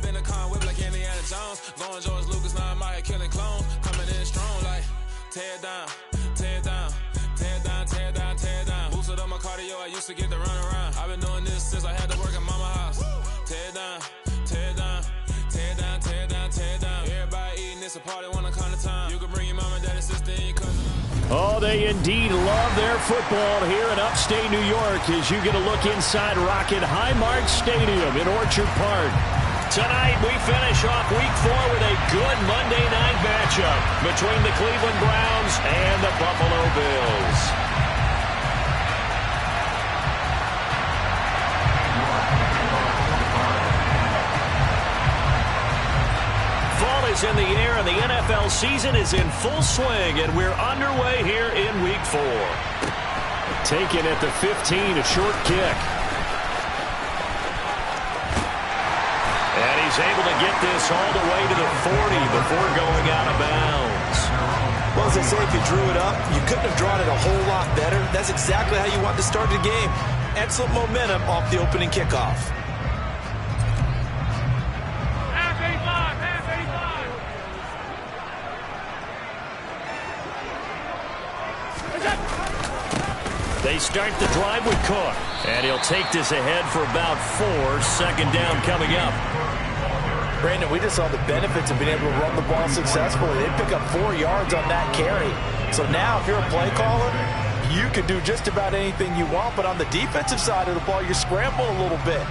in the con whip like Indiana Jones. Going George Lucas, now I'm out here killing clones. Coming in strong like tear down, tear down, tear down, tear down, tear down. Boosted up my cardio, I used to get to run around. I've been doing this since I had to work at mama house. Tear down, tear down, tear down, tear down, tear down. Everybody eating, it's a party when I come to time. You can bring your mama, daddy, sister, and your cousin. Oh, they indeed love their football here in upstate New York as you get a look inside Rocket Highmark Stadium in Orchard Park. Tonight, we finish off Week 4 with a good Monday night matchup between the Cleveland Browns and the Buffalo Bills. Fall is in the air, and the NFL season is in full swing, and we're underway here in Week 4. Taken at the 15, a short kick. And he's able to get this all the way to the 40 before going out of bounds. Well, as I say, if you drew it up, you couldn't have drawn it a whole lot better. That's exactly how you want to start the game. Excellent momentum off the opening kickoff. They start the drive with Cook. And he'll take this ahead for about 4. Second down coming up. Brandon, we just saw the benefits of being able to run the ball successfully. They pick up 4 yards on that carry. So now if you're a play caller, you can do just about anything you want. But on the defensive side of the ball, you scramble a little bit.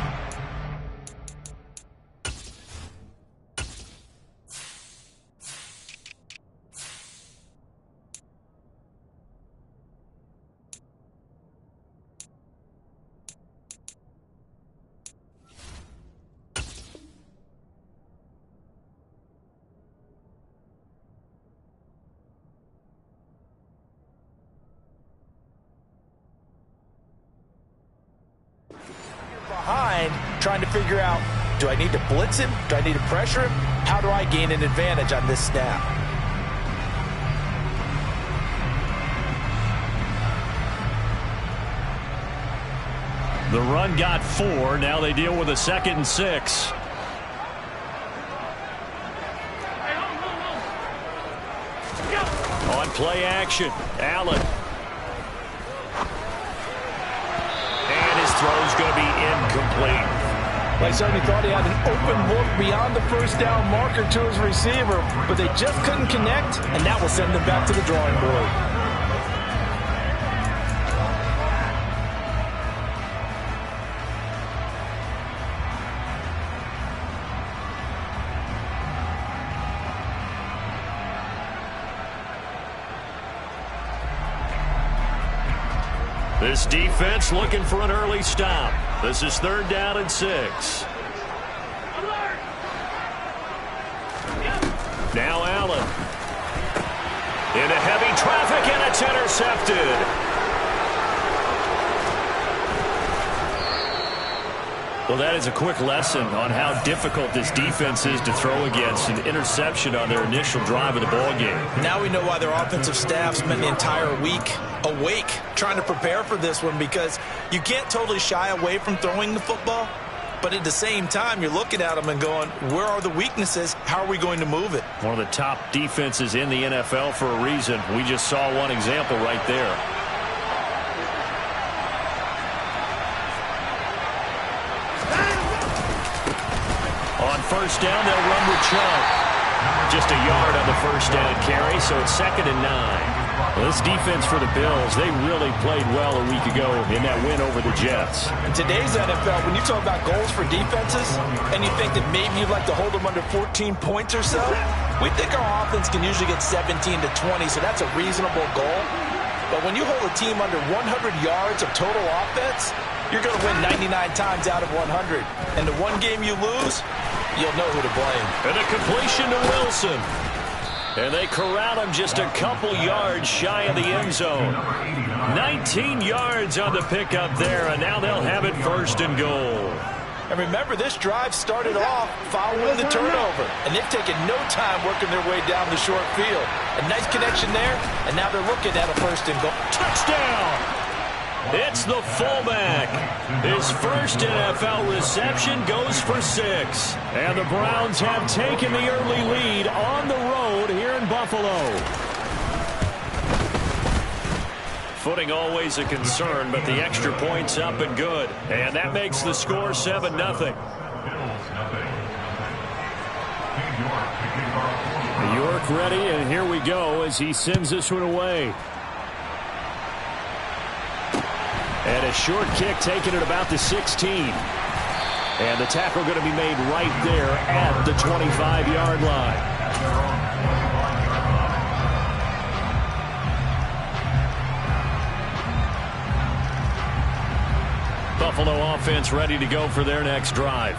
Trying to figure out, do I need to blitz him? Do I need to pressure him? How do I gain an advantage on this snap? The run got 4. Now they deal with a 2nd and 6. On play action, Allen. And his throw's going to be incomplete. I certainly thought he had an open look beyond the first down marker to his receiver, but they just couldn't connect, and that will send them back to the drawing board. This defense looking for an early stop. This is 3rd down and 6. Now Allen. Into heavy traffic, and it's intercepted. Well, that is a quick lesson on how difficult this defense is to throw against. An interception on their initial drive of the ballgame. Now we know why their offensive staff spent the entire week awake trying to prepare for this one, because you can't totally shy away from throwing the football, but at the same time you're looking at them and going, where are the weaknesses? How are we going to move it? One of the top defenses in the NFL for a reason. We just saw one example right there. On first down, they'll run with Chubb. Just a yard on the first down carry, so it's 2nd and 9. Well, this defense for the Bills, they really played well a week ago in that win over the Jets. In today's NFL, when you talk about goals for defenses, and you think that maybe you'd like to hold them under 14 points or so, we think our offense can usually get 17 to 20, so that's a reasonable goal. But when you hold a team under 100 yards of total offense, you're going to win 99 times out of 100. And the one game you lose, you'll know who to blame. And a completion to Wilson. And they corral him just a couple yards shy of the end zone. 19 yards on the pickup there, and now they'll have it 1st and goal. And remember, this drive started off following the turnover, and they've taken no time working their way down the short field. A nice connection there, and now they're looking at a 1st and goal. Touchdown! It's the fullback. His first NFL reception goes for 6. And the Browns have taken the early lead on the road here in Buffalo. Footing always a concern, but the extra point's up and good. And that makes the score 7-0. York ready, and here we go as he sends this one away. And a short kick taken at about the 16. And the tackle going to be made right there at the 25-yard line. Buffalo offense ready to go for their next drive.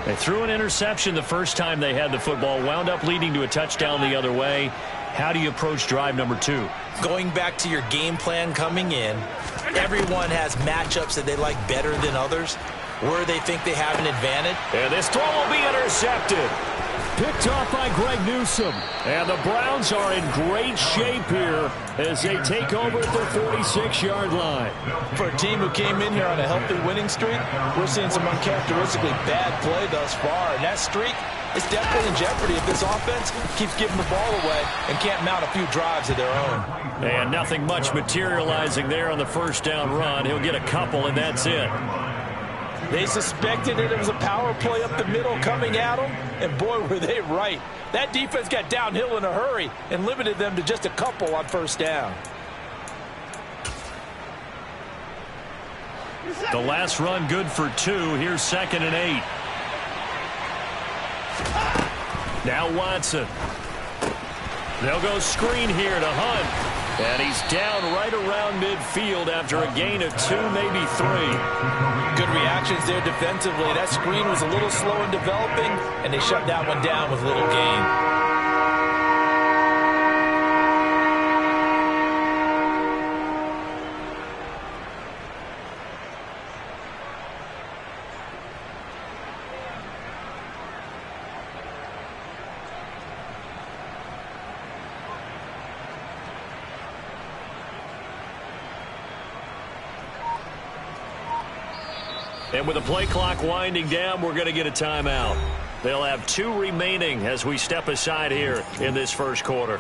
They threw an interception the first time they had the football, wound up leading to a touchdown the other way. How do you approach drive number 2? Going back to your game plan coming in, everyone has matchups that they like better than others, where they think they have an advantage. And this throw will be intercepted. Picked off by Greg Newsome. And the Browns are in great shape here as they take over at their 46-yard line. For a team who came in here on a healthy winning streak, we're seeing some uncharacteristically bad play thus far. And that streak is definitely in jeopardy if this offense keeps giving the ball away and can't mount a few drives of their own. And nothing much materializing there on the first down run. He'll get a couple, and that's it. They suspected that it was a power play up the middle coming at them, and boy, were they right. That defense got downhill in a hurry and limited them to just a couple on first down. The last run good for 2. Here's 2nd and 8. Now Watson. They'll go screen here to Hunt. And he's down right around midfield after a gain of 2, maybe 3. Good reactions there defensively. That screen was a little slow in developing, and they shut that one down with little gain. And with the play clock winding down, we're going to get a timeout. They'll have 2 remaining as we step aside here in this first quarter.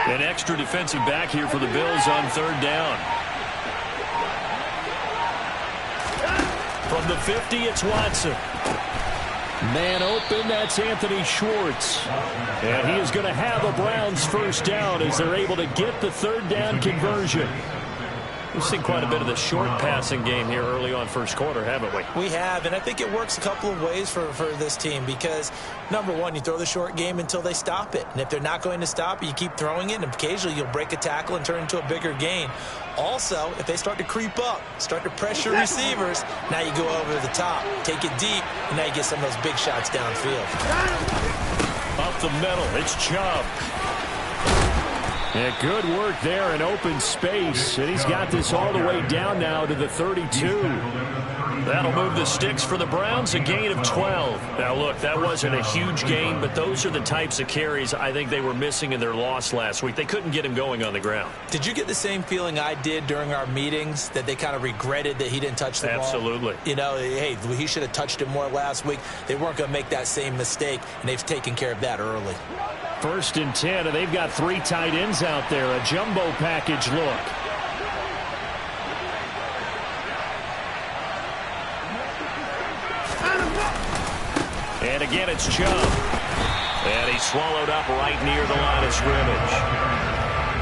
An extra defensive back here for the Bills on 3rd down. From the 50, it's Watson. Man open, that's Anthony Schwartz. And he is going to have a Browns first down as they're able to get the 3rd down conversion. We've seen quite a bit of the short passing game here early on first quarter, haven't we? We have, and I think it works a couple of ways for this team because, number one, you throw the short game until they stop it. And if they're not going to stop it, you keep throwing it, and occasionally you'll break a tackle and turn into a bigger gain. Also, if they start to creep up, start to pressure receivers, now you go over the top, take it deep, and now you get some of those big shots downfield. Up the middle, it's Chubb. Yeah, good work there in open space. And he's got this all the way down now to the 32. That'll move the sticks for the Browns, a gain of 12. Now, look, that wasn't a huge gain, but those are the types of carries I think they were missing in their loss last week. They couldn't get him going on the ground. Did you get the same feeling I did during our meetings, that they kind of regretted that he didn't touch the ball? Absolutely. You know, hey, he should have touched it more last week. They weren't going to make that same mistake, and they've taken care of that early. 1st and 10, and they've got 3 tight ends out there. A jumbo package look. And again, it's Chubb. And he's swallowed up right near the line of scrimmage.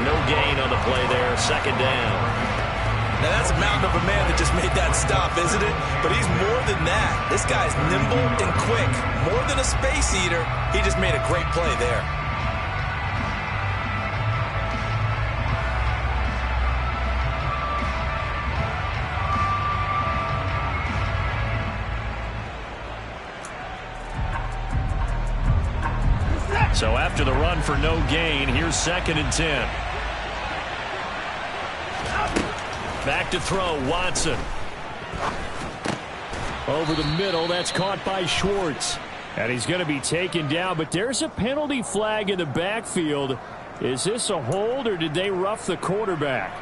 No gain on the play there. 2nd down. Now, that's a mountain of a man that just made that stop, isn't it? But he's more than that. This guy's nimble and quick. More than a space eater, he just made a great play there. So after the run for no gain, here's 2nd and 10. Back to throw, Watson. Over the middle, that's caught by Schwartz. And he's going to be taken down, but there's a penalty flag in the backfield. Is this a hold, or did they rough the quarterback?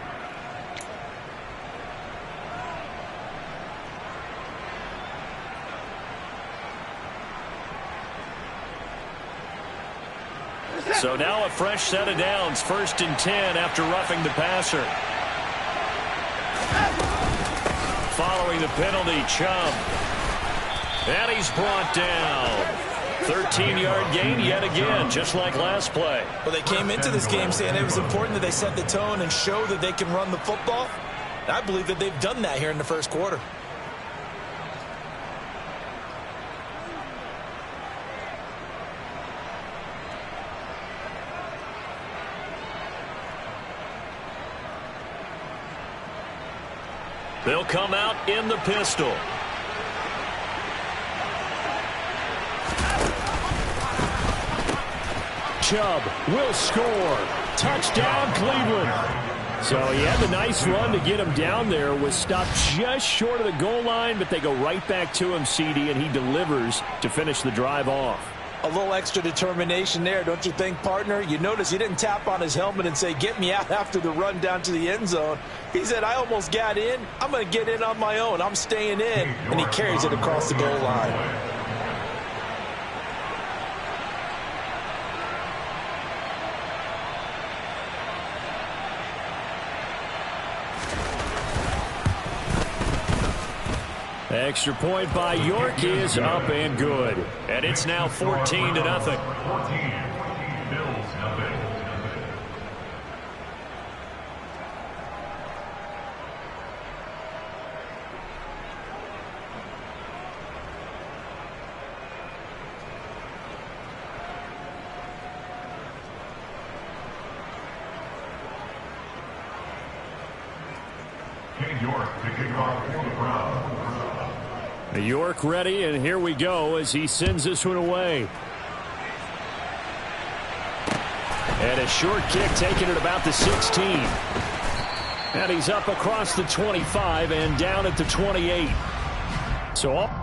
So now a fresh set of downs, 1st and 10 after roughing the passer. Following the penalty, Chubb. And he's brought down. 13-yard gain yet again, just like last play. Well, they came into this game saying it was important that they set the tone and show that they can run the football. I believe that they've done that here in the first quarter. They'll come out in the pistol. Chubb will score. Touchdown, Cleveland. So he had the nice run to get him down there. Was stopped just short of the goal line, but they go right back to him, CD, and he delivers to finish the drive off. A little extra determination there, don't you think, partner? You notice he didn't tap on his helmet and say, get me out after the run down to the end zone. He said, I almost got in. I'm going to get in on my own. I'm staying in. And he carries it across the goal line. Extra point by York is up and good. And it's now 14-0. York to kick off for the Browns. York ready, and here we go as he sends this one away. And a short kick taken at about the 16. And he's up across the 25 and down at the 28. So up.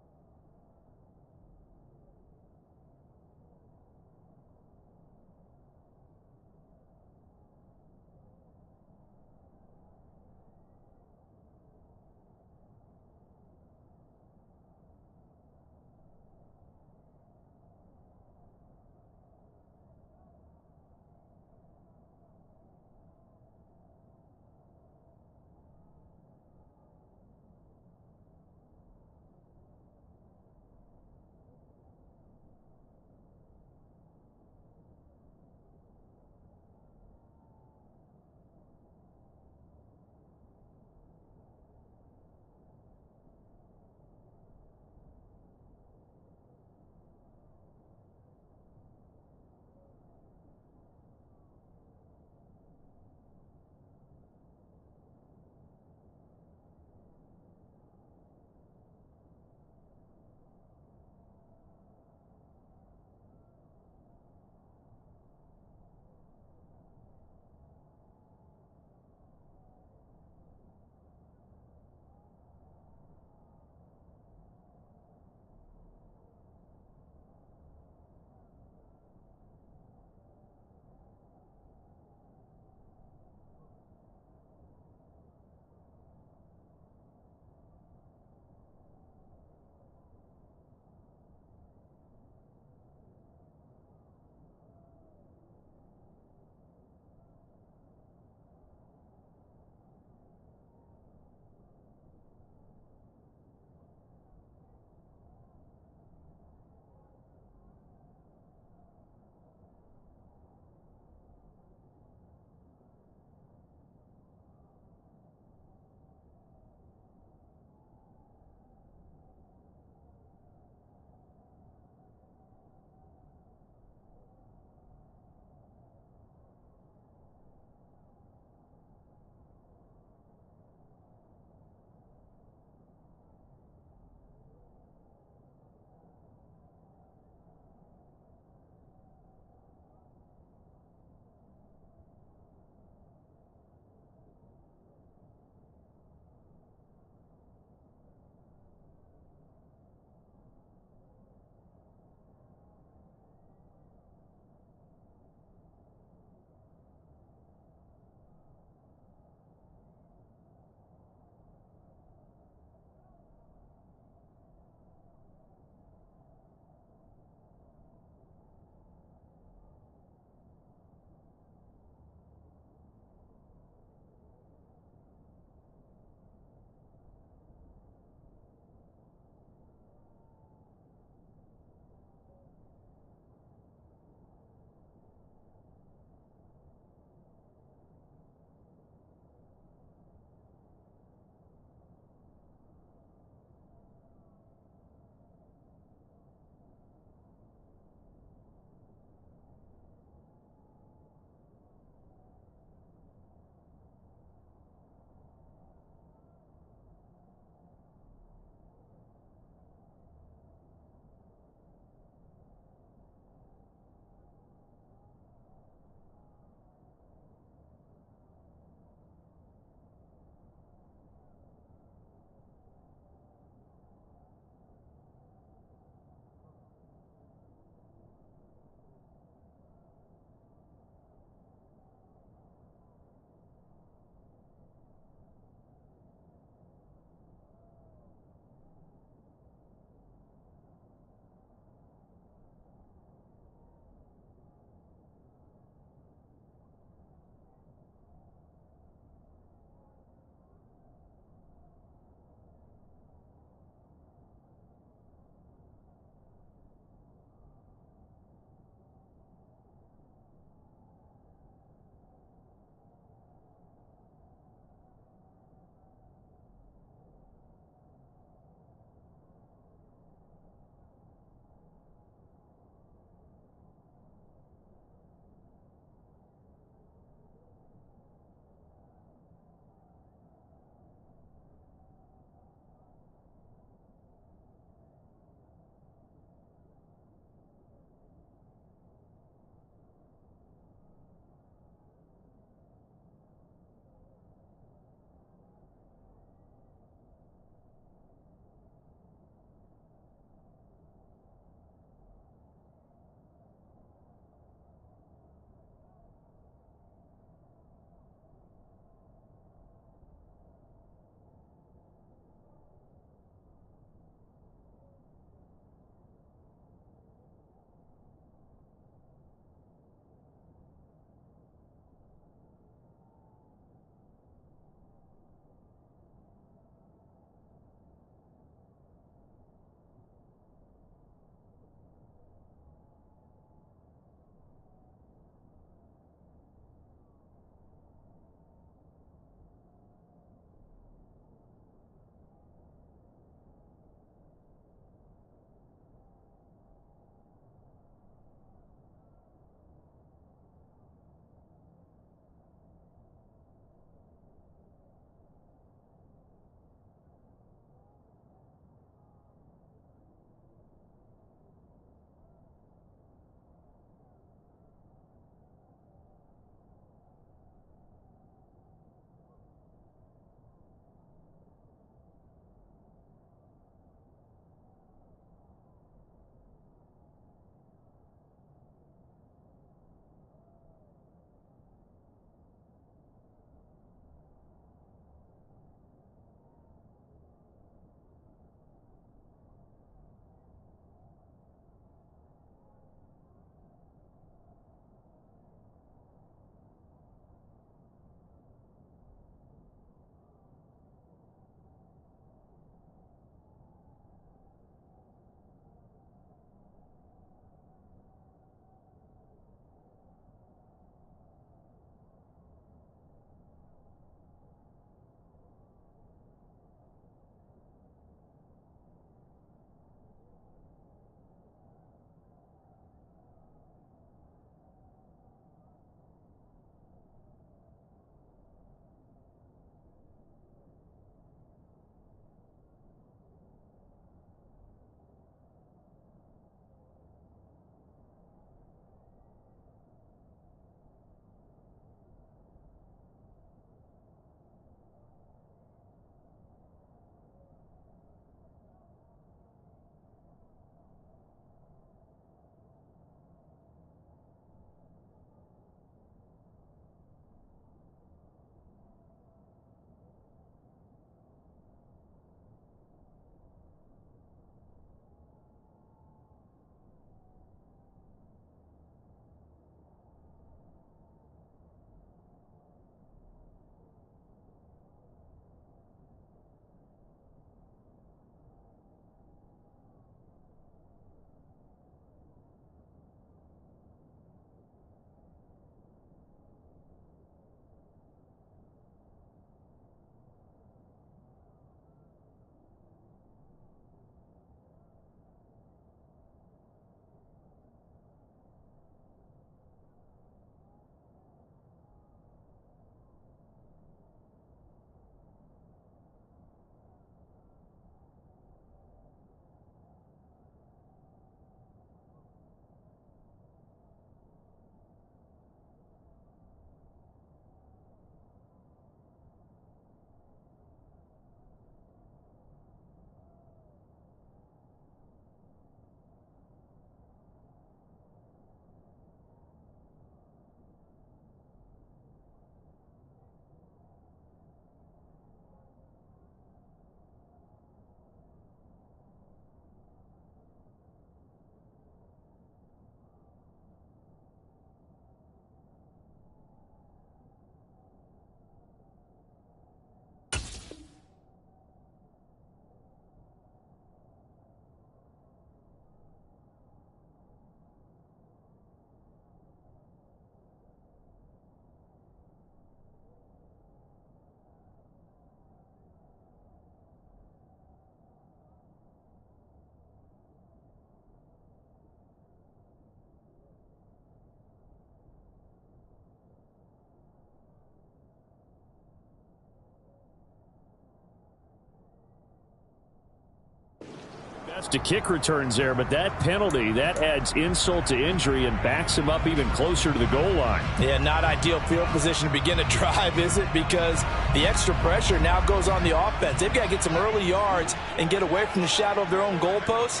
lost to kick returns there, but that penalty, that adds insult to injury and backs him up even closer to the goal line. Yeah, not ideal field position to begin a drive, is it? Because the extra pressure now goes on the offense. They've got to get some early yards and get away from the shadow of their own goalposts.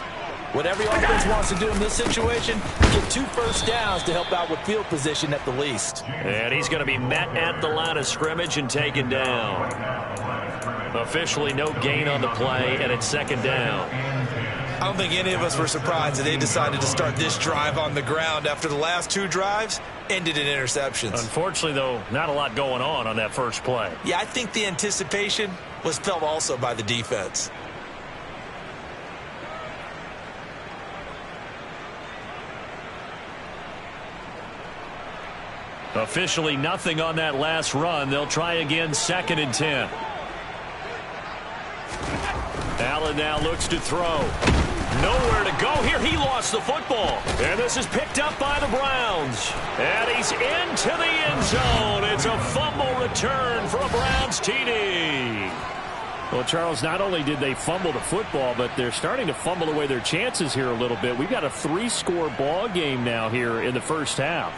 What every offense wants to do in this situation, get 2 first downs to help out with field position at the least. And he's going to be met at the line of scrimmage and taken down. Officially no gain on the play, and it's second down. I don't think any of us were surprised that they decided to start this drive on the ground after the last 2 drives ended in interceptions. Unfortunately, though, not a lot going on that first play. Yeah, I think the anticipation was felt also by the defense. Officially nothing on that last run. They'll try again, second and 10. Allen now looks to throw. Nowhere to go here. He lost the football. And this is picked up by the Browns. And he's into the end zone. It's a fumble return for a Browns TD. Well, Charles, not only did they fumble the football, but they're starting to fumble away their chances here a little bit. We've got a 3-score ball game now here in the first half.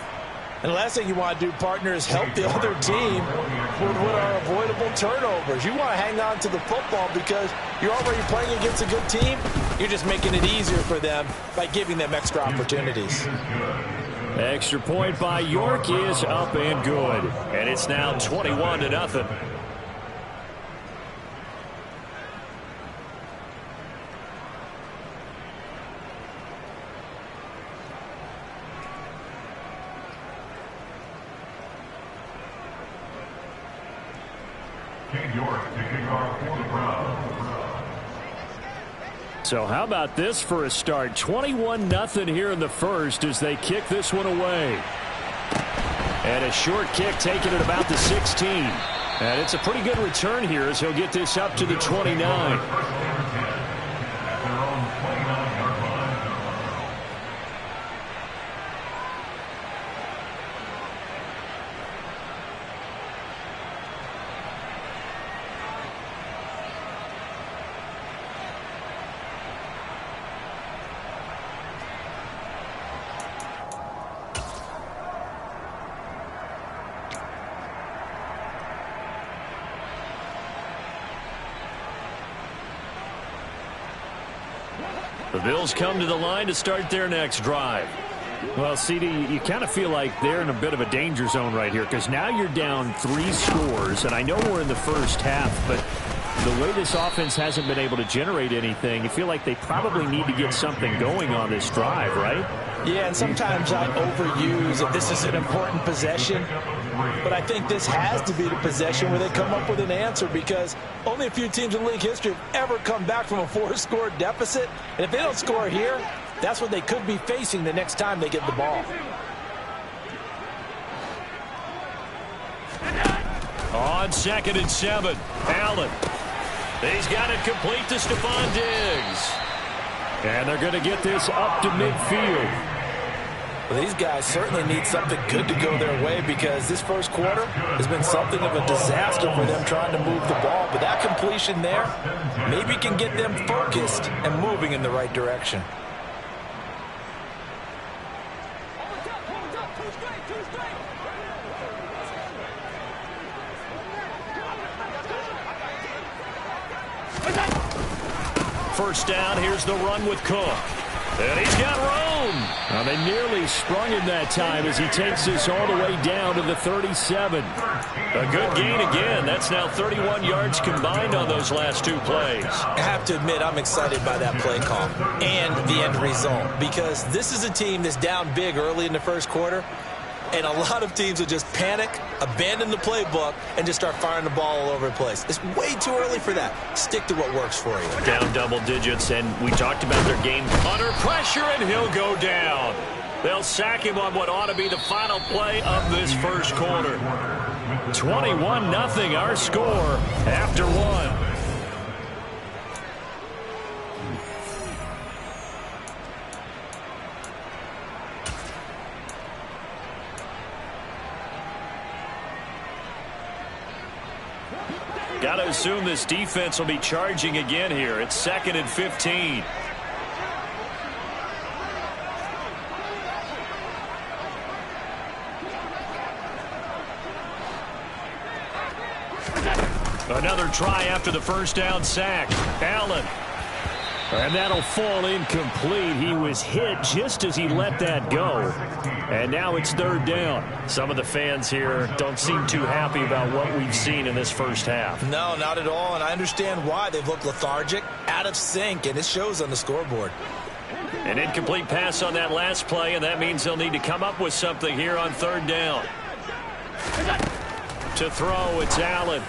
And the last thing you want to do, partner, is help the other team with what are avoidable turnovers. You want to hang on to the football because you're already playing against a good team. You're just making it easier for them by giving them extra opportunities. Extra point by York is up and good. And it's now 21-0. So how about this for a start? 21-0 here in the first as they kick this one away. And a short kick taken at about the 16. And it's a pretty good return here as he'll get this up to the 29. The Bills come to the line to start their next drive. Well, CD, you kind of feel like they're in a bit of a danger zone right here because now you're down 3 scores, and I know we're in the first half, but the way this offense hasn't been able to generate anything, you feel like they probably need to get something going on this drive, right? Yeah, and sometimes I overuse that this is an important possession, but I think this has to be the possession where they come up with an answer because only a few teams in league history have ever come back from a 4-score deficit. And if they don't score here, that's what they could be facing the next time they get the ball. On 2nd and 7, Allen. He's got it complete to Stephon Diggs. And they're going to get this up to midfield. Well, these guys certainly need something good to go their way because this first quarter has been something of a disaster for them trying to move the ball. But that completion there maybe can get them focused and moving in the right direction. First down, here's the run with Cook. And he's got room. Now they nearly sprung him that time as he takes this all the way down to the 37. A good gain again. That's now 31 yards combined on those last 2 plays. I have to admit I'm excited by that play call and the end result because this is a team that's down big early in the first quarter. And a lot of teams will just panic, abandon the playbook, and just start firing the ball all over the place. It's way too early for that. Stick to what works for you. Down double digits, and we talked about their game under pressure, and he'll go down. They'll sack him on what ought to be the final play of this first quarter. 21-0 our score after 1. Got to assume this defense will be charging again here. It's 2nd and 15. Another try after the first down sack. Allen. And that'll fall incomplete. He was hit just as he let that go. And now it's third down. Some of the fans here don't seem too happy about what we've seen in this first half. No, not at all, and I understand why. They've looked lethargic, out of sync, and it shows on the scoreboard. An incomplete pass on that last play, and that means they'll need to come up with something here on third down. To throw, it's Allen.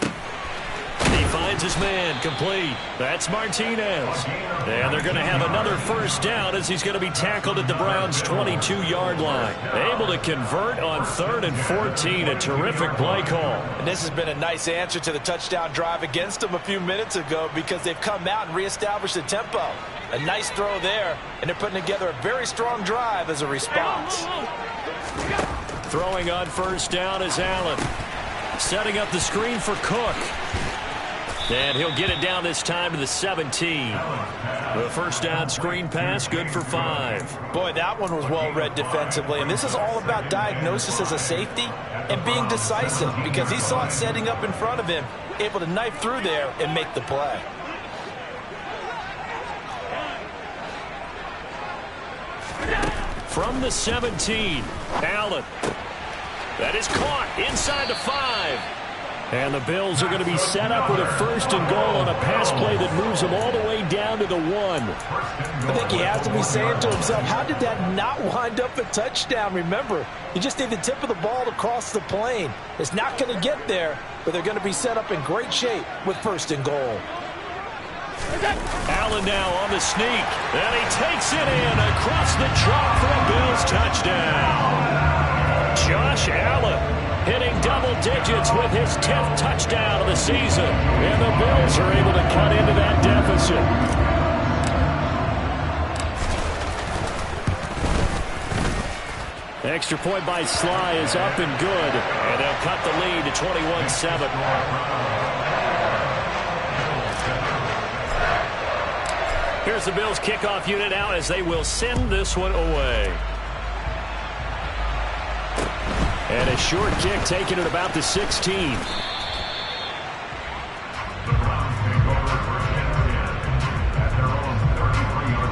He finds his man, complete. That's Martinez. And they're going to have another first down as he's going to be tackled at the Browns' 22-yard line. Able to convert on 3rd and 14, a terrific play call. And this has been a nice answer to the touchdown drive against them a few minutes ago because they've come out and reestablished the tempo. A nice throw there, and they're putting together a very strong drive as a response. Throwing on first down is Allen. Setting up the screen for Cook. And he'll get it down this time to the 17. The first down screen pass, good for 5. Boy, that one was well read defensively. And this is all about diagnosis as a safety and being decisive because he saw it setting up in front of him, able to knife through there and make the play. From the 17, Allen. That is caught inside the 5. And the Bills are going to be set up with a 1st and goal on a pass play that moves them all the way down to the 1. I think he has to be saying to himself, how did that not wind up a touchdown? Remember, you just need the tip of the ball to cross the plane. It's not going to get there, but they're going to be set up in great shape with 1st and goal. Allen now on the sneak, and he takes it in across the chalk for a Bills touchdown. Josh Allen hitting double digits with his 10th touchdown of the season, and the Bills are able to cut into that deficit. The extra point by Sly is up and good, and they'll cut the lead to 21-7. Here's the Bills kickoff unit out as they will send this one away. And a short kick taken at about the 16. The Browns take over 1st and 10 at their own 33-yard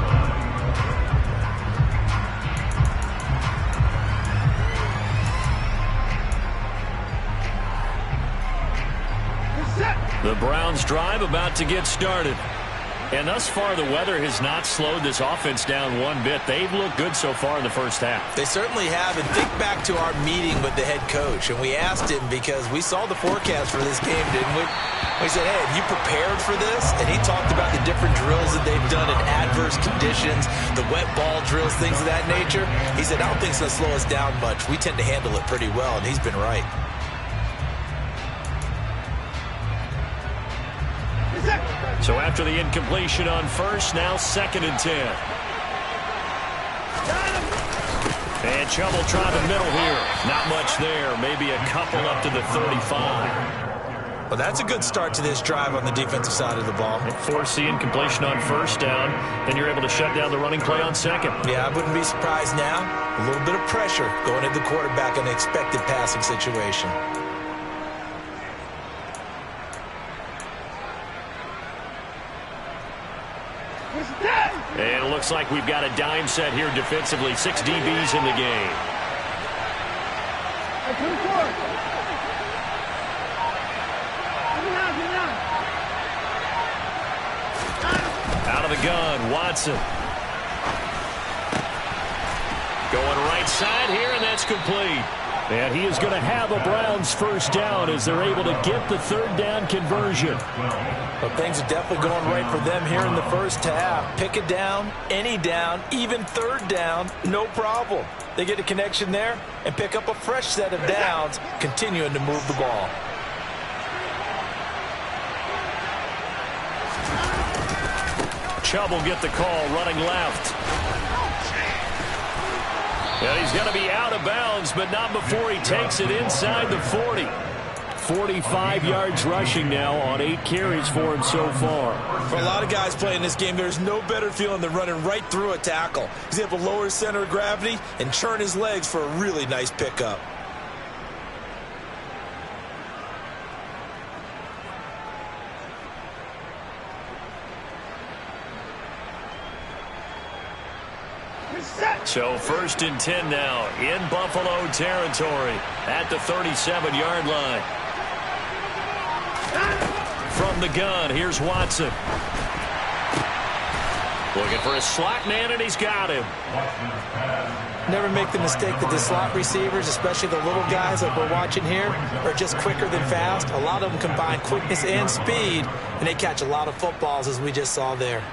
line. The Browns drive about to get started. And thus far, the weather has not slowed this offense down one bit. They've looked good so far in the first half. They certainly have. And think back to our meeting with the head coach. And we asked him because we saw the forecast for this game, didn't we? We said, hey, have you prepared for this? And he talked about the different drills that they've done in adverse conditions, the wet ball drills, things of that nature. He said, I don't think it's going to slow us down much. We tend to handle it pretty well, and he's been right. So after the incompletion on 1st, now 2nd and 10. And Chubb will try the middle here. Not much there. Maybe a couple up to the 35. Well, that's a good start to this drive on the defensive side of the ball. Force the incompletion on 1st down. Then you're able to shut down the running play on 2nd. Yeah, I wouldn't be surprised now. A little bit of pressure going at the quarterback in an expected passing situation. And it looks like we've got a dime set here defensively. 6 DBs in the game. Out of the gun, Watson. Going right side here, and that's complete. And he is going to have a Browns 1st down as they're able to get the 3rd down conversion. But things are definitely going right for them here in the first half. Pick a down, any down, even 3rd down, no problem. They get a connection there and pick up a fresh set of downs, continuing to move the ball. Chubb will get the call running left. And he's going to be out of bounds, but not before he takes it inside the 40. 45 yards rushing now on 8 carries for him so far. For a lot of guys playing this game, there's no better feeling than running right through a tackle. He's able to lower his center of gravity and churn his legs for a really nice pickup. So 1st and 10 now in Buffalo territory at the 37-yard line. From the gun, here's Watson. Looking for a slot man, and he's got him. Never make the mistake that the slot receivers, especially the little guys that we're watching here, are just quicker than fast. A lot of them combine quickness and speed, and they catch a lot of footballs, as we just saw there.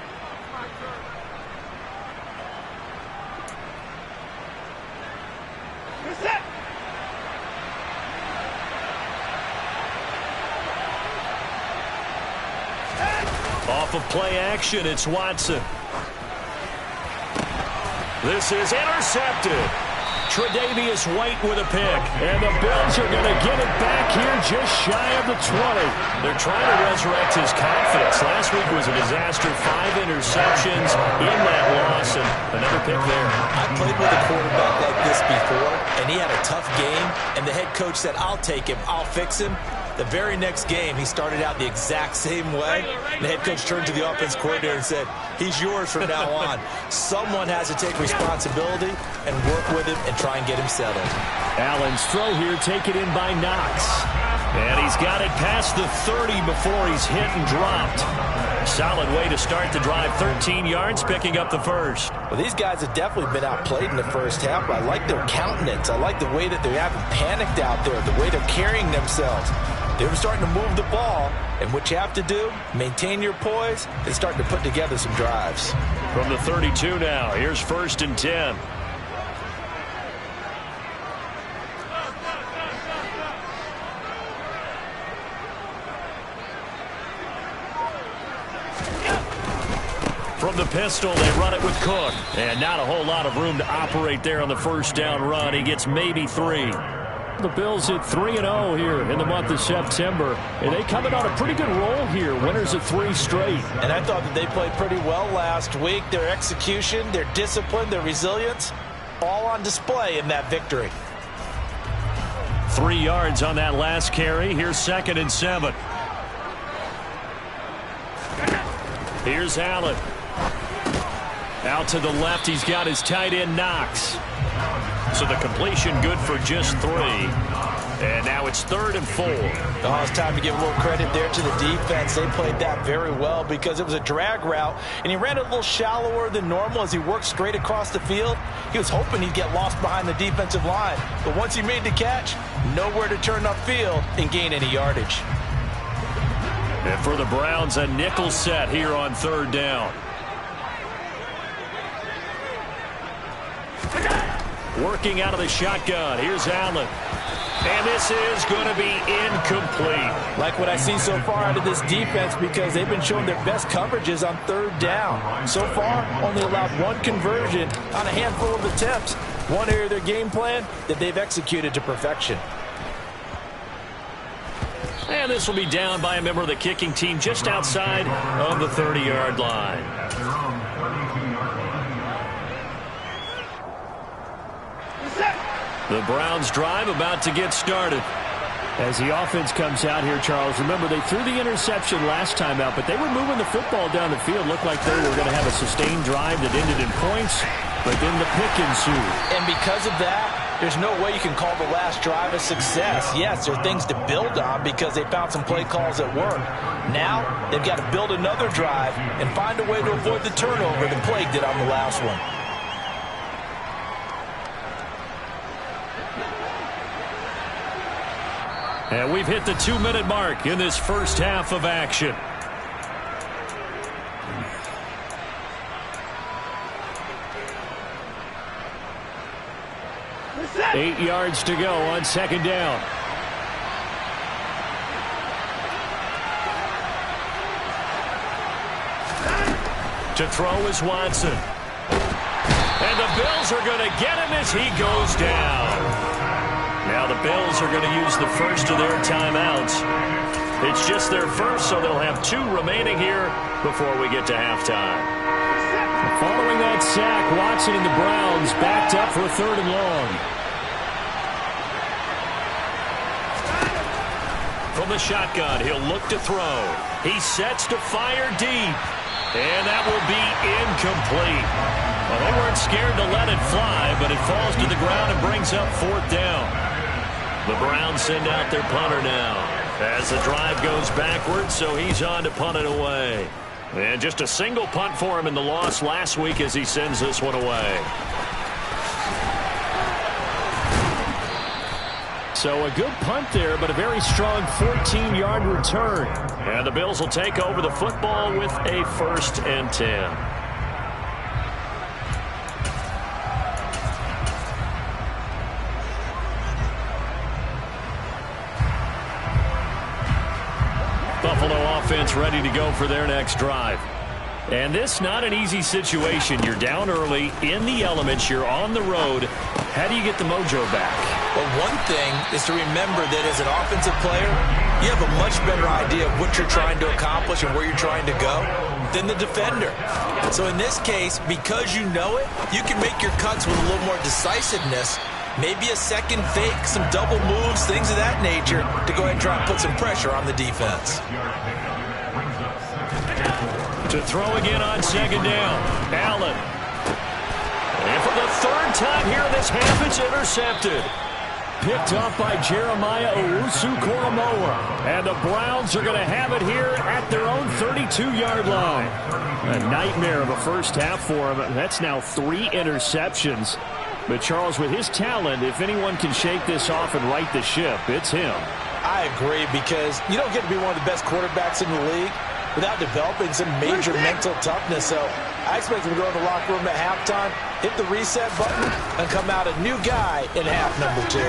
Off of play action, it's Watson. This is intercepted. Tre'Davious White with a pick. And the Bills are going to get it back here just shy of the 20. They're trying to resurrect his confidence. Last week was a disaster. 5 interceptions in that loss, and another pick there. I played with a quarterback like this before, and he had a tough game, and the head coach said, I'll take him, I'll fix him. The very next game, he started out the exact same way. The head coach turned to the offense coordinator and said, he's yours from now on. Someone has to take responsibility and work with him and try and get him settled. Allen's throw here taken in by Knox. And he's got it past the 30 before he's hit and dropped. Solid way to start the drive. 13 yards, picking up the first. Well, these guys have definitely been outplayed in the first half. I like their countenance. I like the way that they haven't panicked out there, the way they're carrying themselves. They're starting to move the ball, and what you have to do, maintain your poise, and start to put together some drives. From the 32 now, here's 1st and 10. From the pistol, they run it with Cook. And not a whole lot of room to operate there on the first down run. He gets maybe 3. The Bills at 3-0 here in the month of September. And they coming on a pretty good roll here. Winners of 3 straight. And I thought that they played pretty well last week. Their execution, their discipline, their resilience, all on display in that victory. 3 yards on that last carry. Here's 2nd and 7. Here's Allen. Out to the left, he's got his tight end, Knox. So the completion good for just 3. And now it's 3rd and 4. Oh, it's time to give a little credit there to the defense. They played that very well because it was a drag route, and he ran it a little shallower than normal as he worked straight across the field. He was hoping he'd get lost behind the defensive line. But once he made the catch, nowhere to turn upfield and gain any yardage. And for the Browns, a nickel set here on 3rd down. Working out of the shotgun. Here's Allen. And this is going to be incomplete. Like what I see so far out of this defense because they've been showing their best coverages on 3rd down. So far, only allowed 1 conversion on a handful of attempts. One area of their game plan that they've executed to perfection. And this will be down by a member of the kicking team just outside of the 30-yard line. The Browns drive about to get started. As the offense comes out here, Charles, remember they threw the interception last time out, but they were moving the football down the field. Looked like they were going to have a sustained drive that ended in points, but then the pick ensued. And because of that, there's no way you can call the last drive a success. Yes, there are things to build on because they found some play calls that work. Now, they've got to build another drive and find a way to avoid the turnover that plagued it on the last one. And we've hit the 2-minute mark in this first half of action. Eight yards to go on 2nd down. To throw is Watson. And the Bills are going to get him as he goes down. Now the Bills are going to use the first of their timeouts. It's just their first, so they'll have 2 remaining here before we get to halftime. Following that sack, Watson and the Browns backed up for 3rd and long. From the shotgun, he'll look to throw. He sets to fire deep. And that will be incomplete. Well, they weren't scared to let it fly, but it falls to the ground and brings up 4th down. The Browns send out their punter now as the drive goes backwards, so he's on to punt it away. And just a single punt for him in the loss last week as he sends this one away. So a good punt there, but a very strong 14-yard return. And the Bills will take over the football with a 1st and 10. Buffalo offense ready to go for their next drive. And this not an easy situation. You're down early, in the elements, you're on the road. How do you get the mojo back? Well, one thing is to remember that as an offensive player, you have a much better idea of what you're trying to accomplish and where you're trying to go than the defender. So in this case, because you know it, you can make your cuts with a little more decisiveness. Maybe a second fake, some double moves, things of that nature to go ahead and try and put some pressure on the defense. To throw again on 2nd down, Allen. And for the 3rd time here in this half, it's intercepted. Picked up by Jeremiah Owusu-Koramoah. And the Browns are going to have it here at their own 32-yard line. A nightmare of a first half for him. That's now 3 interceptions. But, Charles, with his talent, if anyone can shake this off and right the ship, it's him. I agree, because you don't get to be one of the best quarterbacks in the league without developing some major mental toughness. So I expect him to go in the locker room at halftime, hit the reset button, and come out a new guy in half number 2.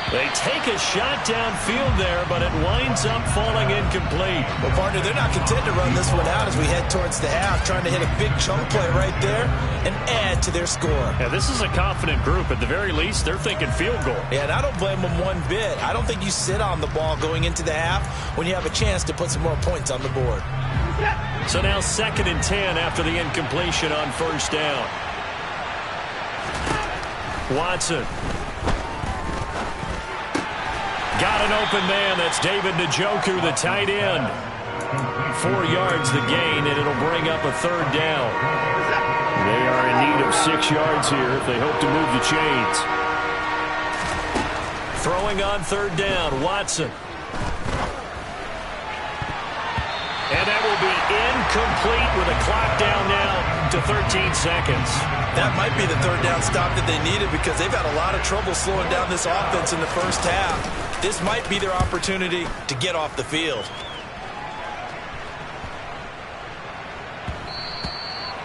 They take a shot downfield there, but it winds up falling incomplete. Well, partner, they're not content to run this one out as we head towards the half, trying to hit a big chunk play right there and add to their score. Yeah, this is a confident group. At the very least, they're thinking field goal. Yeah, and I don't blame them one bit. I don't think you sit on the ball going into the half when you have a chance to put some more points on the board. So now 2nd and 10 after the incompletion on 1st down. Watson. Got an open man. That's David Njoku, the tight end. 4 yards the gain, and it'll bring up a 3rd down. They are in need of 6 yards here if they hope to move the chains. Throwing on 3rd down, Watson. And that will be incomplete with a clock down now to 13 seconds. That might be the 3rd down stop that they needed, because they've had a lot of trouble slowing down this offense in the first half. This might be their opportunity to get off the field.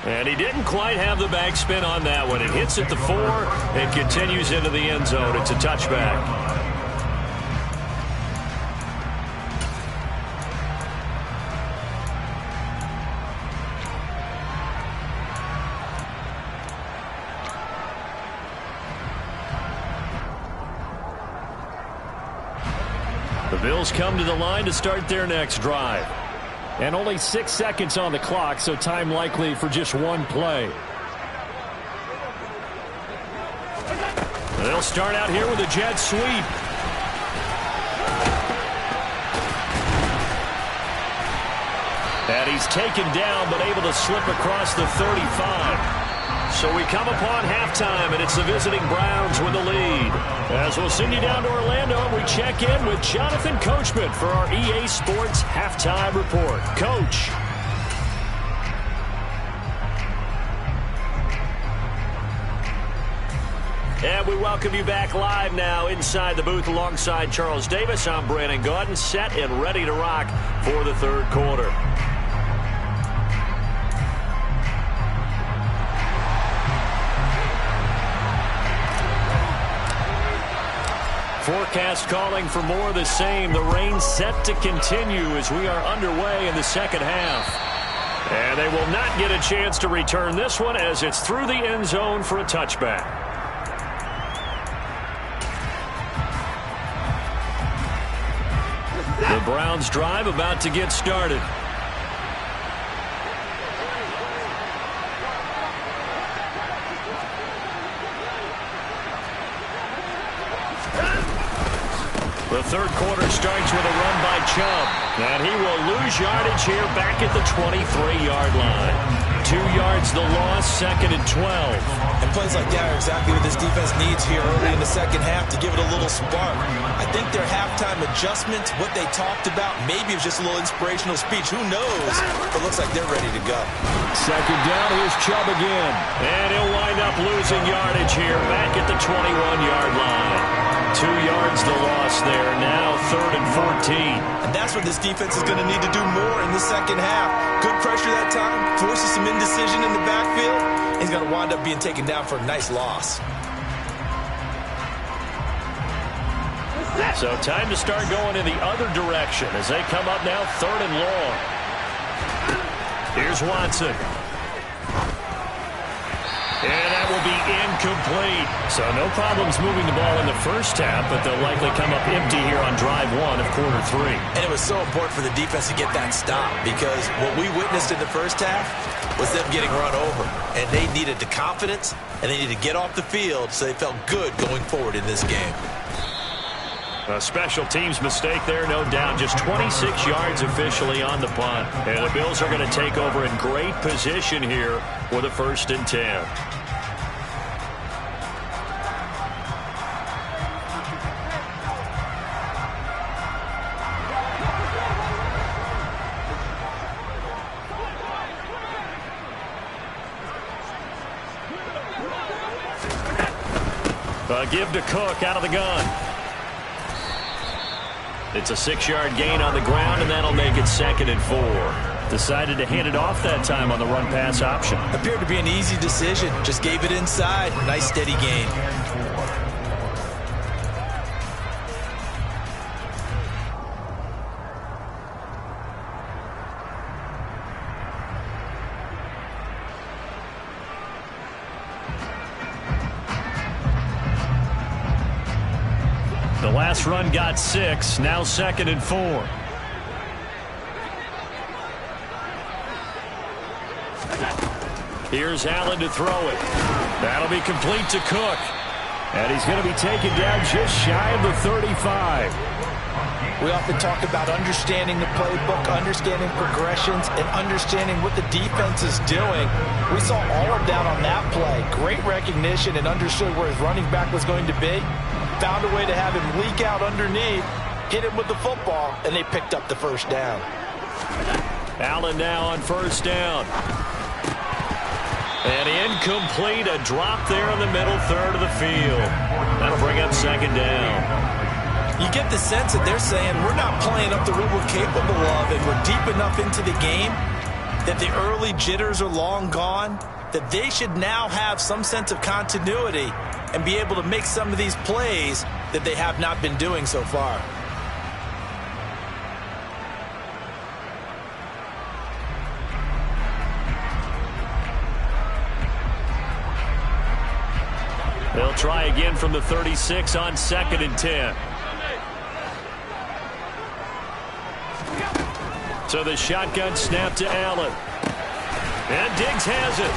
And he didn't quite have the backspin on that one. It hits at the 4 and continues into the end zone. It's a touchback. The Bills come to the line to start their next drive. And only 6 seconds on the clock, so time likely for just one play. They'll start out here with a jet sweep. And he's taken down, but able to slip across the 35. So we come upon halftime, and it's the visiting Browns with the lead. As we'll send you down to Orlando, we check in with Jonathan Coachman for our EA Sports Halftime Report. Coach. And we welcome you back live now inside the booth alongside Charles Davis. I'm Brandon Gaudin, set and ready to rock for the 3rd quarter. Forecast calling for more of the same. The rain set to continue as we are underway in the 2nd half. And they will not get a chance to return this one as it's through the end zone for a touchback. The Browns drive about to get started. The 3rd quarter starts with a run by Chubb. And he will lose yardage here back at the 23-yard line. 2 yards the loss, 2nd and 12. And plays like that are exactly what this defense needs here early in the second half to give it a little spark. I think their halftime adjustments, what they talked about, maybe it was just a little inspirational speech. Who knows? But it looks like they're ready to go. 2nd down, here's Chubb again. And he'll wind up losing yardage here back at the 21-yard line. 2 yards the loss there. Now 3rd and 14. And that's what this defense is going to need to do more in the second half. Good pressure that time, forces some indecision in the backfield. He's going to wind up being taken down for a nice loss. So time to start going in the other direction as they come up now 3rd and long. Here's Watson. And that will be incomplete. So no problems moving the ball in the first half, but they'll likely come up empty here on drive 1 of quarter 3. And it was so important for the defense to get that stop because what we witnessed in the first half was them getting run over. And they needed the confidence, and they needed to get off the field so they felt good going forward in this game. A special teams mistake there, no doubt. Just 26 yards officially on the punt. And the Bills are going to take over in great position here with a 1st and 10. Give to Cook out of the gun. It's a 6-yard gain on the ground, and that'll make it 2nd and 4. Decided to hand it off that time on the run-pass option. Appeared to be an easy decision. Just gave it inside. Nice, steady gain. The last run got 6, now 2nd and 4. Here's Allen to throw it. That'll be complete to Cook. And he's going to be taken down just shy of the 35. We often talk about understanding the playbook, understanding progressions, and understanding what the defense is doing. We saw all of that on that play. Great recognition and understood where his running back was going to be. Found a way to have him leak out underneath, hit him with the football, and they picked up the 1st down. Allen now on 1st down. And incomplete, a drop there in the middle 3rd of the field. That'll bring up 2nd down. You get the sense that they're saying we're not playing up to what we're capable of, and we're deep enough into the game that the early jitters are long gone, that they should now have some sense of continuity and be able to make some of these plays that they have not been doing so far. They'll try again from the 36 on 2nd and 10. So the shotgun snap to Allen. And Diggs has it.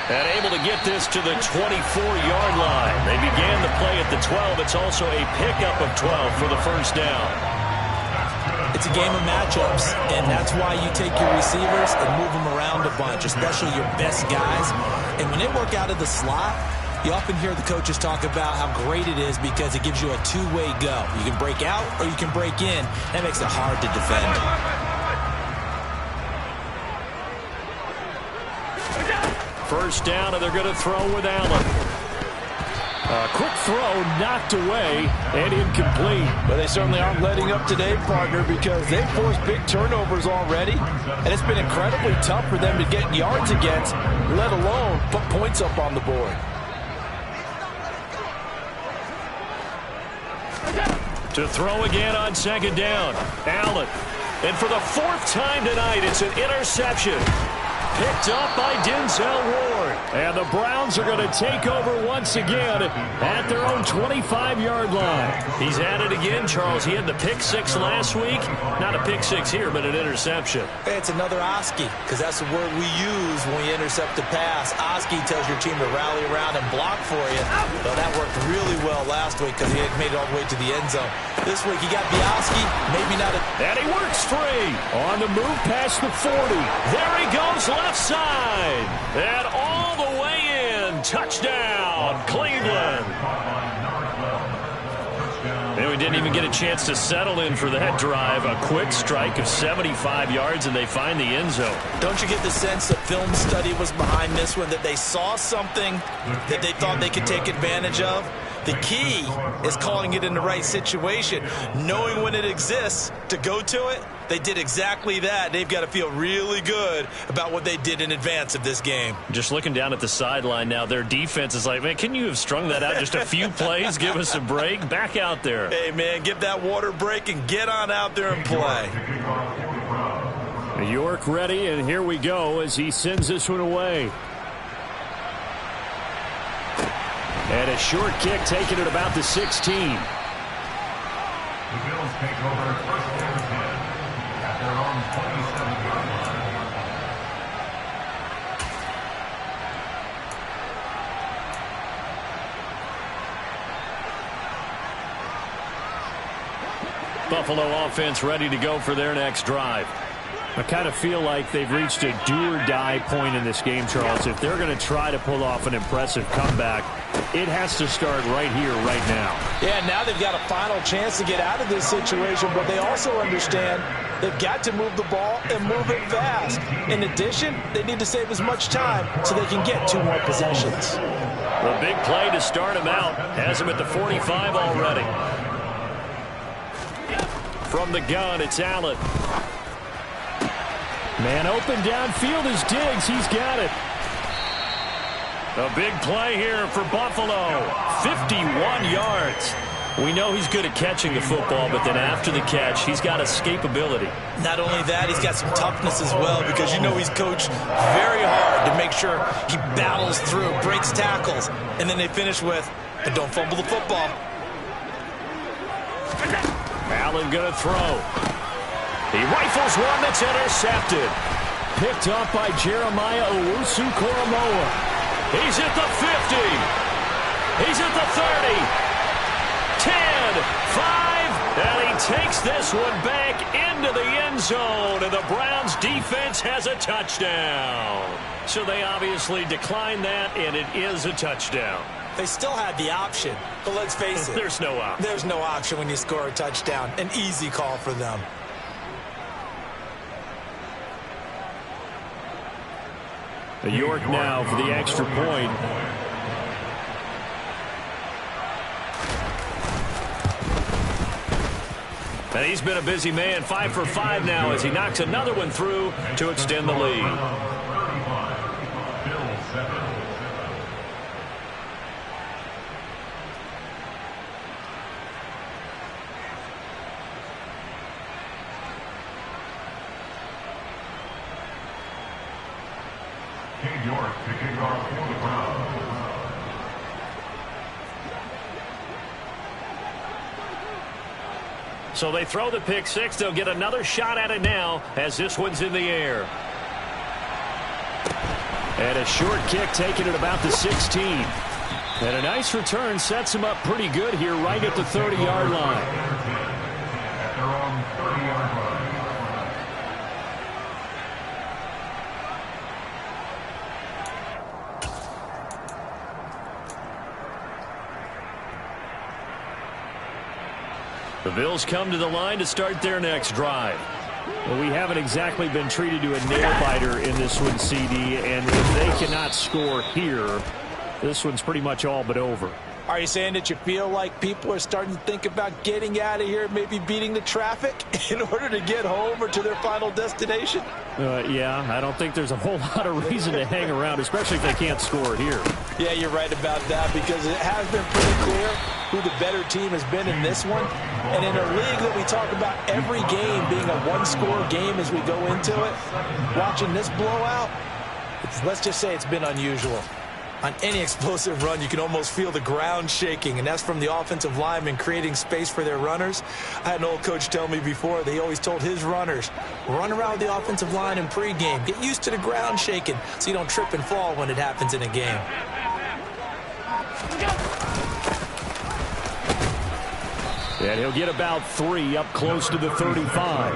And able to get this to the 24-yard line. They began the play at the 12. It's also a pickup of 12 for the 1st down. It's a game of matchups, and that's why you take your receivers and move them around a bunch, especially your best guys. And when they work out of the slot, you often hear the coaches talk about how great it is because it gives you a two-way go. You can break out or you can break in. That makes it hard to defend. First down, and they're going to throw with Allen. A quick throw knocked away and incomplete. But they certainly aren't letting up today, partner, because they've forced big turnovers already. And it's been incredibly tough for them to get yards against, let alone put points up on the board. To throw again on 2nd down. Allen. And for the 4th time tonight, it's an interception. Picked up by Denzel Ward. And the Browns are going to take over once again at their own 25-yard line. He's at it again, Charles. He had the pick 6 last week. Not a pick 6 here, but an interception. Hey, it's another Oski, because that's the word we use when we intercept a pass. Oski tells your team to rally around and block for you. Well, that worked really well last week because he had made it all the way to the end zone. This week, he got Bialski, maybe not a... And he works free. On the move past the 40. There he goes left side. And all the way in. Touchdown, Cleveland. And we didn't even get a chance to settle in for that drive. A quick strike of 75 yards, and they find the end zone. Don't you get the sense that film study was behind this one, that they saw something that they thought they could take advantage of? The key is calling it in the right situation, knowing when it exists to go to it. They did exactly that. They've got to feel really good about what they did in advance of this game. Just looking down at the sideline now, their defense is like, man, can you have strung that out just a few plays? Give us a break. Back out there. Hey, man, give that water break and get on out there and play. York ready, and here we go as he sends this one away. And a short kick taken at about the 16. The Bills take over first and 10 at their own 27-yard line. Buffalo offense ready to go for their next drive. I kind of feel like they've reached a do-or-die point in this game, Charles. If they're going to try to pull off an impressive comeback, it has to start right here, right now. Yeah, now they've got a final chance to get out of this situation, but they also understand they've got to move the ball and move it fast. In addition, they need to save as much time so they can get 2 more possessions. The big play to start him out has him at the 45 already. From the gun, it's Allen. Man open downfield is Diggs. He's got it. A big play here for Buffalo. 51 yards. We know he's good at catching the football, but then after the catch, he's got escapability. Not only that, he's got some toughness as well, because you know he's coached very hard to make sure he battles through, breaks tackles, and then they finish with, but don't fumble the football. Allen gonna throw. He rifles one that's intercepted. Picked up by Jeremiah Owusu-Koramoah. He's at the 50. He's at the 30. 10, 5, and he takes this one back into the end zone, and the Browns defense has a touchdown. So they obviously declined that, and it is a touchdown. They still had the option, but let's face it. There's no option. There's no option when you score a touchdown. An easy call for them. York now for the extra point. And he's been a busy man, 5 for 5 now as he knocks another one through to extend the lead. York to kick off for the Browns. So they throw the pick six. They'll get another shot at it now as this one's in the air. And a short kick taken at about the 16. And a nice return sets him up pretty good here right at the 30-yard line. At their own 30-yard line. The Bills come to the line to start their next drive. Well, we haven't exactly been treated to a nail-biter in this one, CD, and if they cannot score here, this one's pretty much all but over. Are you saying that you feel like people are starting to think about getting out of here, maybe beating the traffic in order to get home or to their final destination? Yeah, I don't think there's a whole lot of reason to hang around, especially if they can't score here. Yeah, you're right about that, because it has been pretty clear who the better team has been in this one. And in a league that we talk about every game being a one-score game as we go into it, watching this blowout, let's just say it's been unusual. On any explosive run, you can almost feel the ground shaking, and that's from the offensive linemen creating space for their runners. I had an old coach tell me before, they always told his runners, run around the offensive line in pregame. Get used to the ground shaking so you don't trip and fall when it happens in a game. And he'll get about 3 up close to the 35.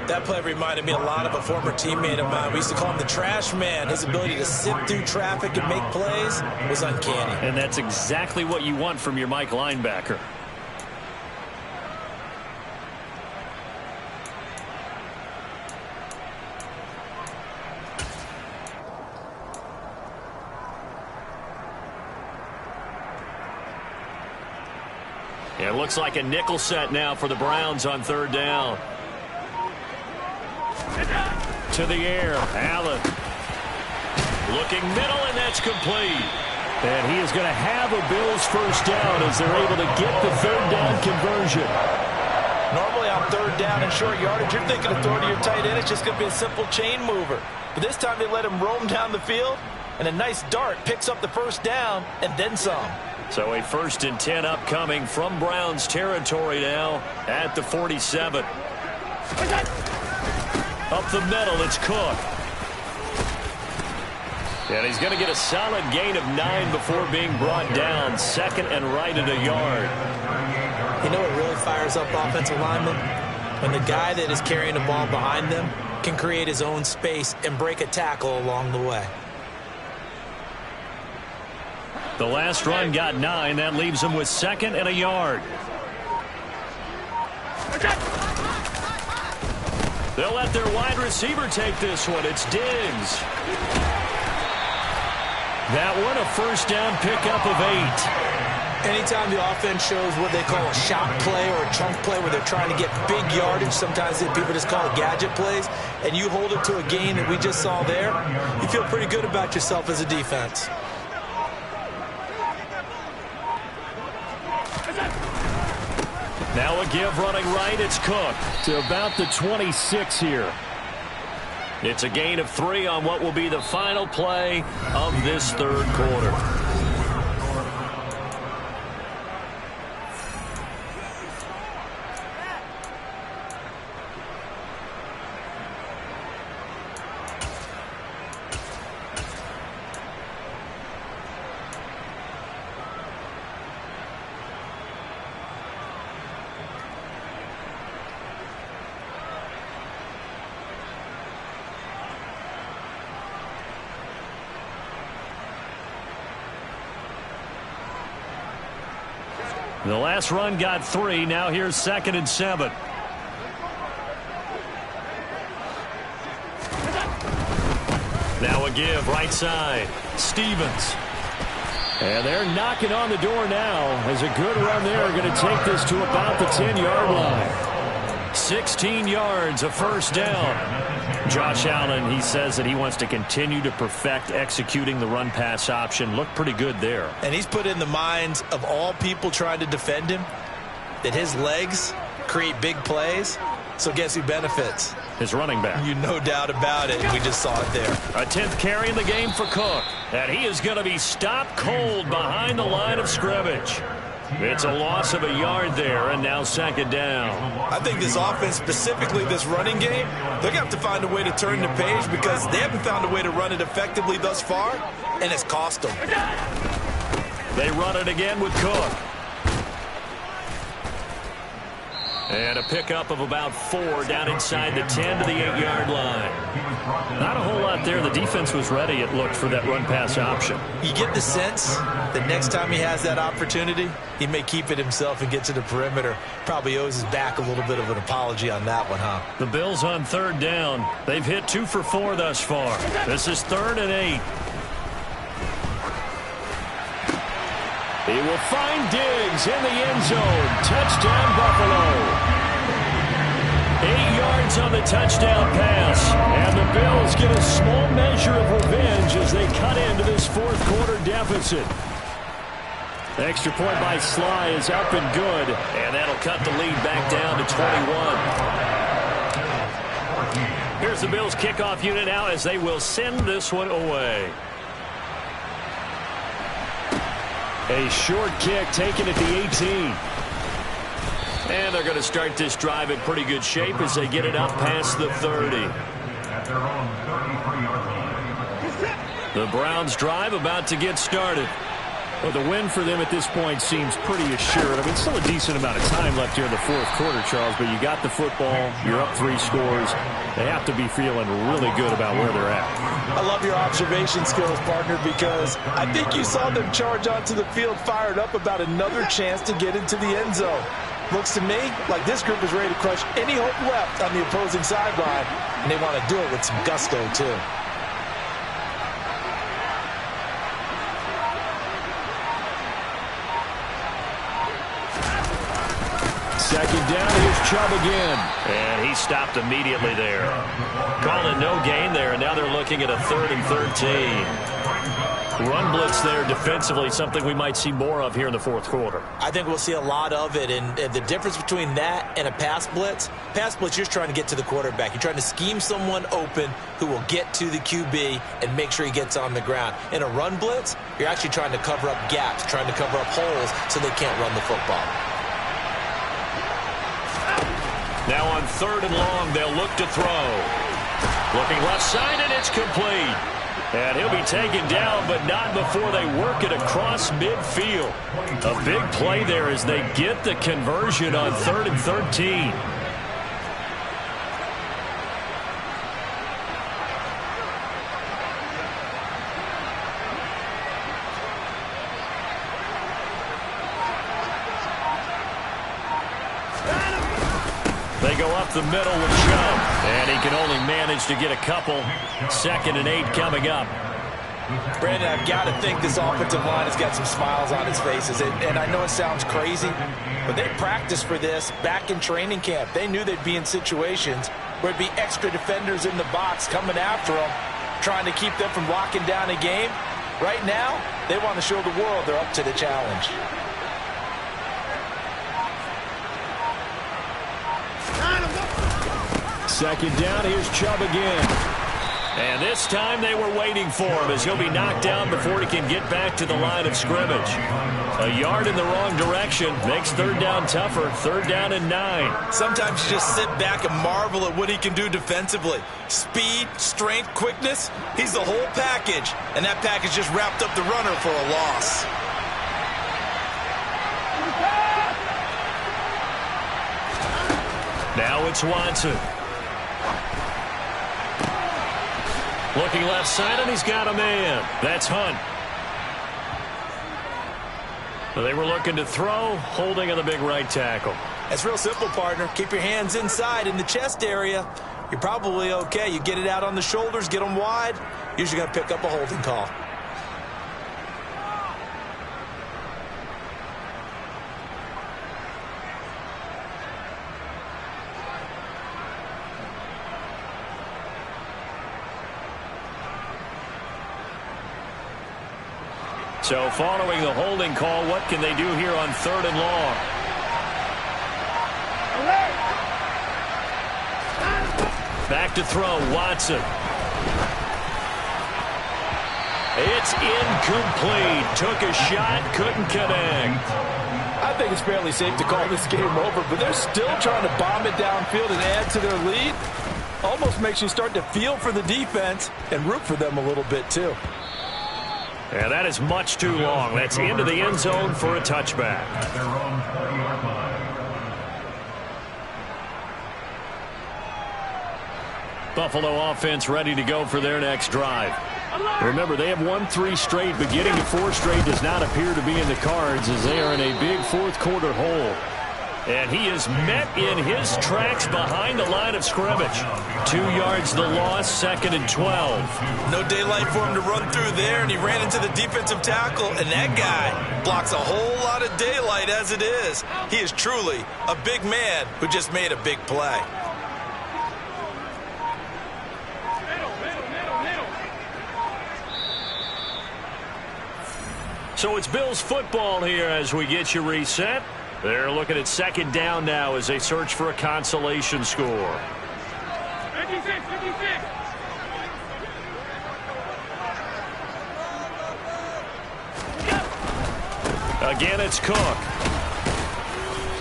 That play reminded me a lot of a former teammate of mine. We used to call him the trash man. His ability to sift through traffic and make plays was uncanny. And that's exactly what you want from your Mike linebacker. It looks like a nickel set now for the Browns on 3rd down. To the air, Allen. Looking middle, and that's complete. And he is going to have a Bills first down as they're able to get the 3rd down conversion. Normally on 3rd down and short yardage, you're thinking of throwing to your tight end. It's just going to be a simple chain mover. But this time they let him roam down the field, and a nice dart picks up the first down and then some. So a 1st and 10 upcoming from Browns territory now at the 47. Up the middle, it's Cook. And he's going to get a solid gain of 9 before being brought down. 2nd and right at a yard. You know what really fires up offensive linemen? When the guy that is carrying the ball behind them can create his own space and break a tackle along the way. The last run got 9. That leaves him with 2nd and a yard. They'll let their wide receiver take this one. It's Diggs. That one a first down pickup of 8. Anytime the offense shows what they call a shot play or a chunk play where they're trying to get big yardage, sometimes people just call it gadget plays, and you hold it to a gain that we just saw there, you feel pretty good about yourself as a defense. Now a give running right, it's Cook to about the 26 here. It's a gain of 3 on what will be the final play of this 3rd quarter. The last run got 3. Now here's 2nd and 7. Now a give right side. Stevens. And they're knocking on the door now as a good run there. Going to take this to about the 10-yard line. 16 yards, a first down. Josh Allen, he says that he wants to continue to perfect executing the run-pass option. Looked pretty good there. And he's put in the minds of all people trying to defend him that his legs create big plays. So guess who benefits? His running back. You no doubt about it. We just saw it there. A 10th carry in the game for Cook. And he is going to be stopped cold behind the line of scrimmage. It's a loss of a yard there, and now 2nd down. I think this offense, specifically this running game, they're going to have to find a way to turn the page because they haven't found a way to run it effectively thus far, and it's cost them. They run it again with Cook. And a pickup of about 4 down inside the 10 to the 8-yard line. Not a whole lot there. The defense was ready, it looked, for that run-pass option. You get the sense that next time he has that opportunity, he may keep it himself and get to the perimeter. Probably owes his back a little bit of an apology on that one, huh? The Bills on 3rd down. They've hit 2 for 4 thus far. This is 3rd and 8. He will find Diggs in the end zone. Touchdown, Buffalo. 8 yards on the touchdown pass. And the Bills get a small measure of revenge as they cut into this 4th quarter deficit. Extra point by Sly is up and good. And that'll cut the lead back down to 21. Here's the Bills kickoff unit now as they will send this one away. A short kick taken at the 18. And they're going to start this drive in pretty good shape as they get it up past the 30. The Browns drive about to get started. Well, the win for them at this point seems pretty assured. I mean, still a decent amount of time left here in the fourth quarter, Charles, but you got the football, you're up 3 scores. They have to be feeling really good about where they're at. I love your observation skills, partner, because I think you saw them charge onto the field fired up about another chance to get into the end zone. Looks to me like this group is ready to crush any hope left on the opposing sideline, and they want to do it with some gusto, too. Second down, here's Chubb again. And he stopped immediately there. Calling no gain there, and now they're looking at a 3rd and 13. Run blitz there defensively, something we might see more of here in the fourth quarter. I think we'll see a lot of it, and the difference between that and a pass blitz, you're just trying to get to the quarterback. You're trying to scheme someone open who will get to the QB and make sure he gets on the ground. In a run blitz, you're actually trying to cover up gaps, trying to cover up holes so they can't run the football. Now on 3rd and long, they'll look to throw. Looking left side, and it's complete. And he'll be taken down, but not before they work it across midfield. A big play there as they get the conversion on 3rd and 13. They go up the middle with Chubb, and he can only manage to get a couple. 2nd and 8 coming up. Brandon, I've got to think this offensive line has got some smiles on its faces. And I know it sounds crazy, but they practiced for this back in training camp. They knew they'd be in situations where it'd be extra defenders in the box coming after them, trying to keep them from locking down a game. Right now, they want to show the world they're up to the challenge. Second down, here's Chubb again. And this time they were waiting for him as he'll be knocked down before he can get back to the line of scrimmage. A yard in the wrong direction makes 3rd down tougher. 3rd down and 9. Sometimes you just sit back and marvel at what he can do defensively. Speed, strength, quickness, he's the whole package. And that package just wrapped up the runner for a loss. Now it's Watson. Looking left side, and he's got a man. That's Hunt. They were looking to throw, holding on the big right tackle. That's real simple, partner. Keep your hands inside in the chest area. You're probably okay. You get it out on the shoulders, get them wide. Usually going to pick up a holding call. So following the holding call, what can they do here on 3rd and long? Back to throw, Watson. It's incomplete. Took a shot, couldn't connect. I think it's fairly safe to call this game over, but they're still trying to bomb it downfield and add to their lead. Almost makes you start to feel for the defense and root for them a little bit, too. And that is much too long. That's into the end zone for a touchback. At their own 40-yard line. Buffalo offense ready to go for their next drive. Remember, they have won 3 straight, but getting to 4 straight does not appear to be in the cards as they are in a big fourth quarter hole. And he is met in his tracks behind the line of scrimmage. 2 yards the loss, 2nd and 12. No daylight for him to run through there, and he ran into the defensive tackle, and that guy blocks a whole lot of daylight as it is. He is truly a big man who just made a big play. So it's Bills football here as we get you reset. They're looking at 2nd down now as they search for a consolation score. 56, 56. Again, it's Cook.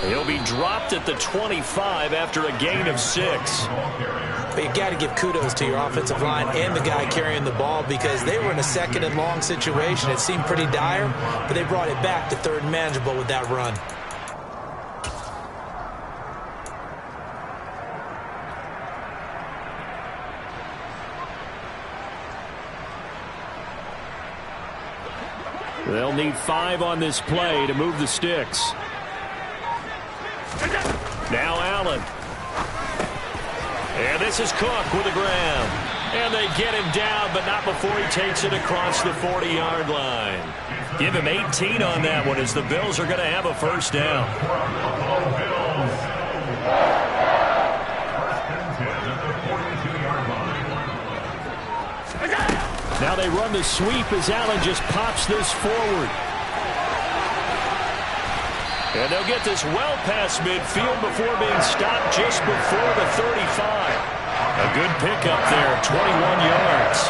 He'll be dropped at the 25 after a gain of 6. But you got to give kudos to your offensive line and the guy carrying the ball because they were in a second and long situation. It seemed pretty dire, but they brought it back to third and manageable with that run. They'll need 5 on this play to move the sticks. Now Allen. And this is Cook with a grab. And they get him down, but not before he takes it across the 40-yard line. Give him 18 on that one as the Bills are going to have a first down. Now they run the sweep as Allen just pops this forward. And they'll get this well past midfield before being stopped just before the 35. A good pickup there, 21 yards.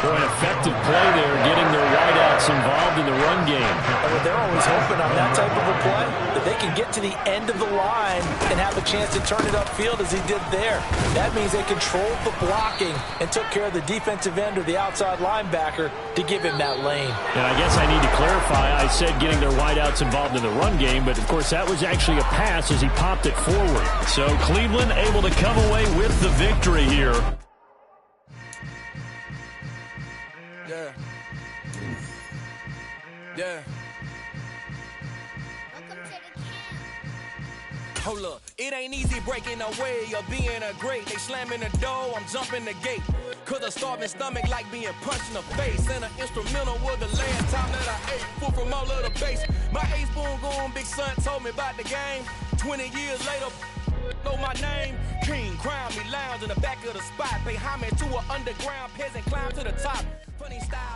Boy, an effective play there, getting their wideouts involved in the run game. But they're always hoping on that type of a play that they can get to the end of the line and have a chance to turn it upfield as he did there. That means they controlled the blocking and took care of the defensive end or the outside linebacker to give him that lane. And I guess I need to clarify, I said getting their wideouts involved in the run game, but of course that was actually a pass as he popped it forward. So Cleveland able to come away with the victory here. Yeah. Yeah. Hold up, it ain't easy breaking away or being a great. They slamming the door, I'm jumping the gate. Cause a starving stomach like being punched in the face. And an instrumental was the last time that I ate. Full from all of the bass. My ace boom going big son told me about the game. 20 years later, know my name. King, crown me, lounge in the back of the spot. Pay homage to an underground peasant, climb to the top. Funny style.